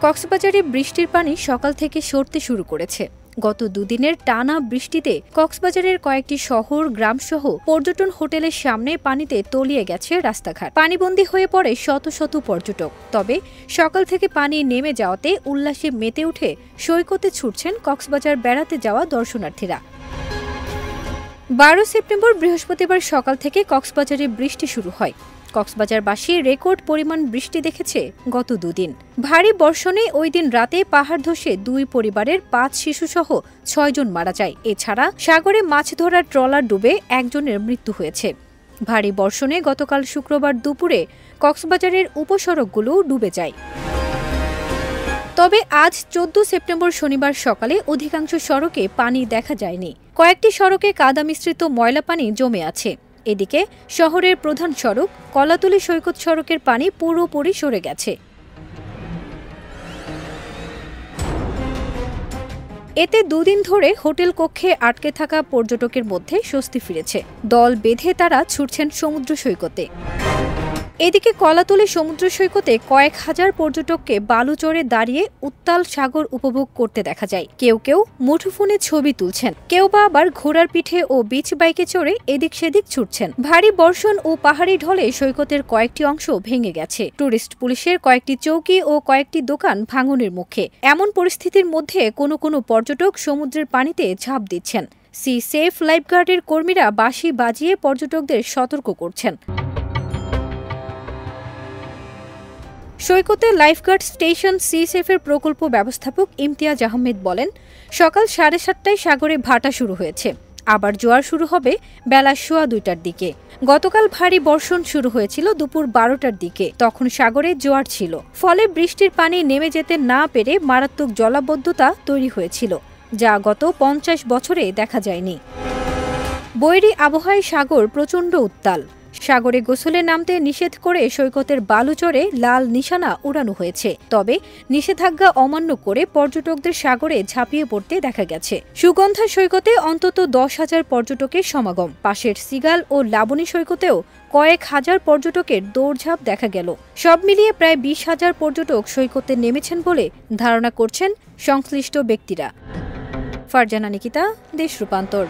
কক্সবাজারে বৃষ্টির পানি সকাল থেকে সরতে শুরু করেছে। গত দুদিনের টানা বৃষ্টিতে কক্সবাজারের কয়েকটি শহর, গ্রামসহ পর্যটন হোটেলের সামনে পানিতে তলিয়ে গেছে রাস্তাঘাট। পানিবন্দী হয়ে পড়ে শত শত পর্যটক। তবে সকাল থেকে পানি নেমে যাওয়াতে উল্লাসে মেতে উঠে সৈকতে ছুটছেন কক্সবাজার বেড়াতে যাওয়া দর্শনার্থীরা। 12 সেপ্টেম্বর বৃহস্পতিবার সকাল থেকে কক্সবাজারে বৃষ্টি শুরু হয়। কক্সবাজারবাসী রেকর্ড পরিমাণ বৃষ্টি দেখেছে গত দুদিন। ভারী বর্ষণে ওই দিন রাতে পাহাড় ধসে 2 পরিবারের 5 শিশুসহ 6 জন মারা যায়। এছাড়া সাগরে মাছ ধরার ট্রলার ডুবে একজনের মৃত্যু হয়েছে। ভারী বর্ষণে গতকাল শুক্রবার দুপুরে কক্সবাজারের উপসড়কগুলো ডুবে যায়। তবে আজ 14 সেপ্টেম্বর শনিবার সকালে অধিকাংশ সড়কে পানি দেখা যায়নি। কয়েকটি সড়কে কাদা মিশ্রিত ময়লা পানি জমে আছে। এদিকে শহরের প্রধান সড়ক কলাতলী সৈকত সড়কের পানি পুরোপুরি সরে গেছে। এতে দুদিন ধরে হোটেল কক্ষে আটকে থাকা পর্যটকের মধ্যে স্বস্তি ফিরেছে। দল বেঁধে তারা ছুটছেন সমুদ্র সৈকতে। এদিকে কলাতলী সমুদ্র সৈকতে কয়েক হাজার পর্যটককে বালুচরে দাঁড়িয়ে উত্তাল সাগর উপভোগ করতে দেখা যায়। কেউ কেউ মুঠোফোনে ছবি তুলছেন, কেউ বা আবার ঘোড়ার পিঠে ও বিচ বাইকে চড়ে এদিক সেদিক ছুটছেন। ভারী বর্ষণ ও পাহাড়ি ঢলে সৈকতের কয়েকটি অংশ ভেঙে গেছে। টুরিস্ট পুলিশের কয়েকটি চৌকি ও কয়েকটি দোকান ভাঙনের মুখে। এমন পরিস্থিতির মধ্যে কোনো কোনো পর্যটক সমুদ্রের পানিতে ঝাঁপ দিচ্ছেন। সি সেফ লাইফগার্ডের কর্মীরা বাঁশি বাজিয়ে পর্যটকদের সতর্ক করছেন। সৈকতে লাইফগার্ড স্টেশন সি সেফের প্রকল্প ব্যবস্থাপক ইমতিয়াজ আহমেদ বলেন, সকাল 7:30টায় সাগরে ভাটা শুরু হয়েছে। আবার জোয়ার শুরু হবে বেলা 2:15টার দিকে। গতকাল ভারী বর্ষণ শুরু হয়েছিল দুপুর 12টার দিকে। তখন সাগরে জোয়ার ছিল, ফলে বৃষ্টির পানি নেমে যেতে না পেরে মারাত্মক জলাবদ্ধতা তৈরি হয়েছিল, যা গত 50 বছরে দেখা যায়নি। বৈরী আবহাওয়ায় সাগর প্রচণ্ড উত্তাল। সাগরে গোসলে নামতে নিষেধ করে সৈকতের বালুচরে লাল নিশানা উড়ানো হয়েছে। তবে নিষেধাজ্ঞা অমান্য করে পর্যটকদের সাগরে ঝাঁপিয়ে পড়তে দেখা গেছে। সুগন্ধা সৈকতে অন্তত 10,000 পর্যটকের সমাগম। পাশের সিগাল ও লাবণী সৈকতেও কয়েক হাজার পর্যটকের দৌড়ঝাঁপ দেখা গেল। সব মিলিয়ে প্রায় 20,000 পর্যটক সৈকতে নেমেছেন বলে ধারণা করছেন সংশ্লিষ্ট ব্যক্তিরা। ফারজানা নিকিতা, দেশ রূপান্তর।